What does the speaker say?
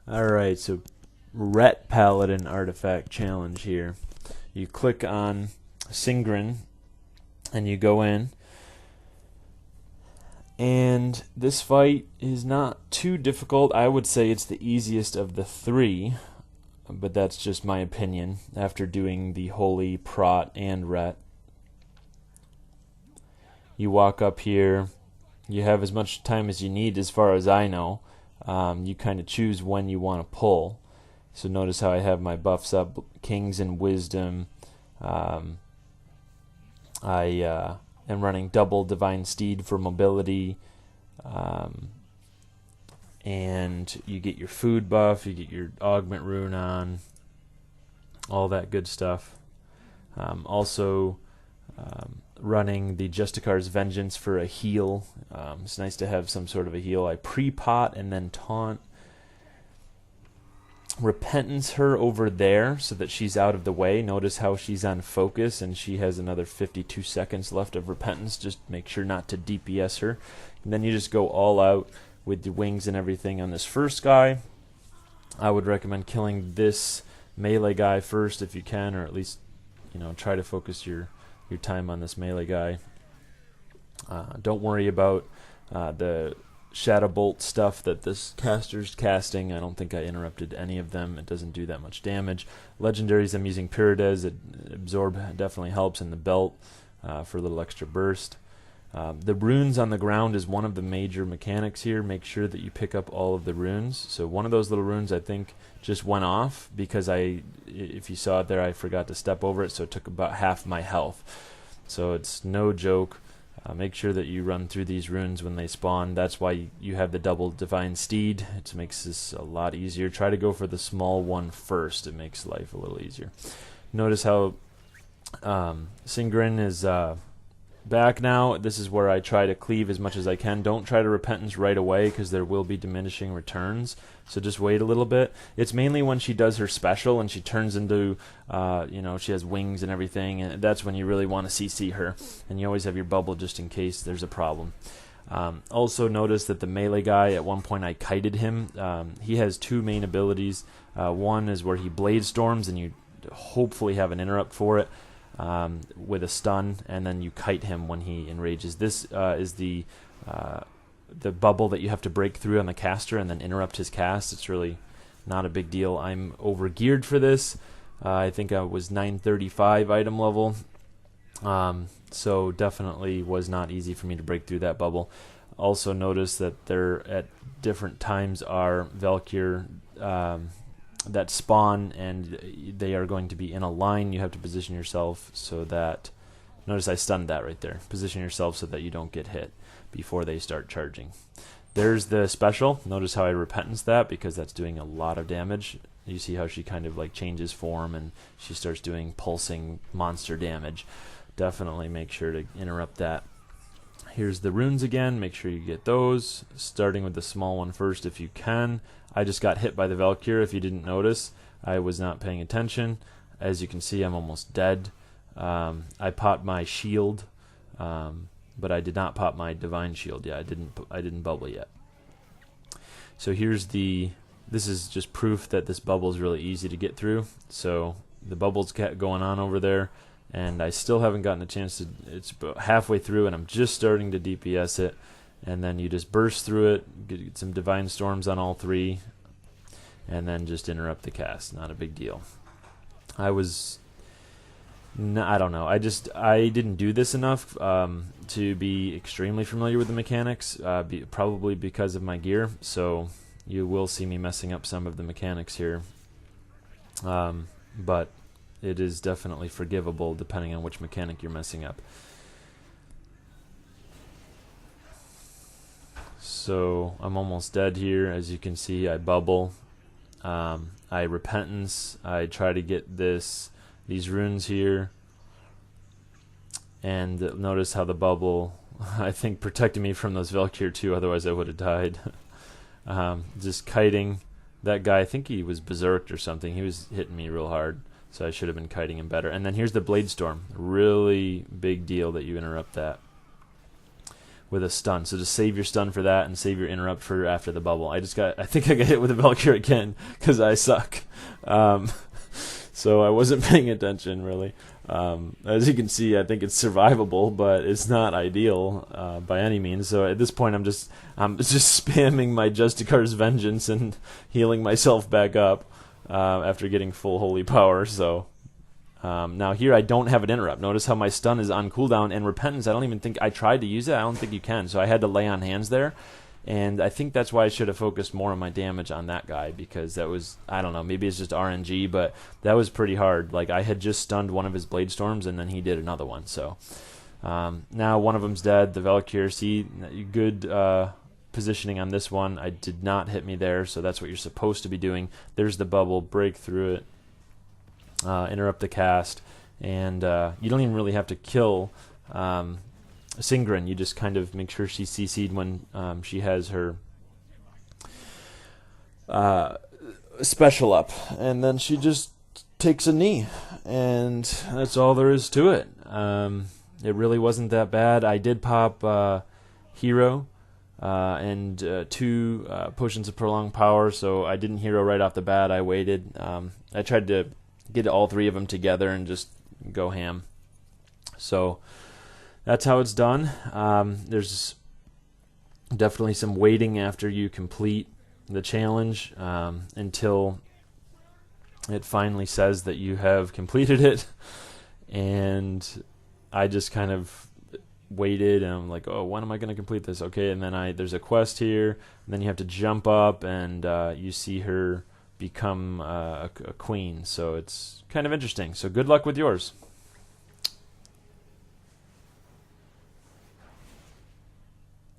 Alright, so Ret Paladin artifact challenge here. You click on Singrin and you go in. And this fight is not too difficult. I would say it's the easiest of the three, but that's just my opinion after doing the Holy, Prot, and Ret. You walk up here. You have as much time as you need as far as I know. You kind of choose when you want to pull. So notice how I have my buffs up, Kings and Wisdom. I am running double Divine Steed for mobility. And you get your food buff, you get your Augment Rune on, all that good stuff. Also running the Justicar's Vengeance for a heal. It's nice to have some sort of a heal. I pre-pot and then taunt. Repentance her over there so that she's out of the way. Notice how she's on focus and she has another 52 seconds left of repentance. Just make sure not to DPS her. And then you just go all out with the wings and everything on this first guy. I would recommend killing this melee guy first if you can, or at least try to focus your time on this melee guy. Don't worry about the Shadow Bolt stuff that this caster's casting. I don't think I interrupted any of them. It doesn't do that much damage. Legendaries, I'm using Pyrides. Absorb definitely helps, in the belt for a little extra burst. The runes on the ground is one of the major mechanics here. Make sure that you pick up all of the runes. So one of those little runes I think just went off because if you saw it there, I forgot to step over it, so it took about half my health. So it's no joke. Make sure that you run through these runes when they spawn. That's why you have the double Divine Steed. It makes this a lot easier. Try to go for the small one first. It makes life a little easier. Notice how Singrin is back now. This is where I try to cleave as much as I can. Don't try to repentance right away because there will be diminishing returns. So just wait a little bit. It's mainly when she does her special and she turns into, she has wings and everything, and that's when you really want to CC her. And you always have your bubble just in case there's a problem. Also notice that the melee guy, at one point I kited him. He has two main abilities. One is where he blade storms and you hopefully have an interrupt for it. With a stun, and then you kite him when he enrages. This is the bubble that you have to break through on the caster and then interrupt his cast. It's really not a big deal. I'm over geared for this. I think I was 935 item level, so definitely was not easy for me to break through that bubble. Also notice that there at different times are Valkyr that spawn, and they are going to be in a line. You have to position yourself so that, notice I stunned that right there. Position yourself so that you don't get hit before they start charging. There's the special. Notice how I repentance that because that's doing a lot of damage. You see how she kind of like changes form and she starts doing pulsing monster damage. Definitely make sure to interrupt that. Here's the runes again. Make sure you get those, starting with the small one first if you can. I just got hit by the Valkyr. If you didn't notice, I was not paying attention. As you can see, I'm almost dead. I popped my shield, but I did not pop my divine shield. Yeah, I didn't bubble yet. So this is just proof that this bubble is really easy to get through. So the bubble's going on over there, and I still haven't gotten a chance to. It's about halfway through, and I'm just starting to DPS it. And then you just burst through it, get some Divine Storms on all three, and then just interrupt the cast. Not a big deal. I don't know. I didn't do this enough to be extremely familiar with the mechanics, probably because of my gear. So you will see me messing up some of the mechanics here. But it is definitely forgivable depending on which mechanic you're messing up. So I'm almost dead here. As you can see, I bubble. I repentance. I try to get these runes here. And notice how the bubble, I think, protected me from those Valkyr too. Otherwise I would have died. Just kiting that guy. I think he was berserked or something. He was hitting me real hard. So I should have been kiting him better. And then here's the Blade Storm. Really big deal that you interrupt that with a stun. So just save your stun for that and save your interrupt for after the bubble. I think I got hit with a Valkyrie again because I suck. So I wasn't paying attention really. As you can see, I think it's survivable, but it's not ideal by any means. So at this point, I'm just spamming my Justicar's Vengeance and healing myself back up after getting full holy power. So now here I don't have an interrupt. Notice how my stun is on cooldown, and Repentance, I don't even think I tried to use it. I don't think you can. So I had to lay on hands there. And I think that's why I should have focused more on my damage on that guy, because that was, I don't know, maybe it's just RNG, but that was pretty hard. Like, I had just stunned one of his Blade Storms, and then he did another one. So now one of them's dead. The Valkyrie, see, good positioning on this one. I did not hit me there, so that's what you're supposed to be doing. There's the bubble, break through it, interrupt the cast, and you don't even really have to kill Singrin. You just kind of make sure she's CC'd when she has her special up, and then she just takes a knee, and that's all there is to it. It really wasn't that bad. I did pop Hero and 2 Potions of Prolonged Power, so I didn't Hero right off the bat. I waited. I tried to get all 3 of them together and just go ham. So that's how it's done. There's definitely some waiting after you complete the challenge until it finally says that you have completed it. And I just kind of waited, and I'm like, oh, when am I going to complete this? Okay, and then there's a quest here, and then you have to jump up, and you see her become a queen. So it's kind of interesting. So good luck with yours.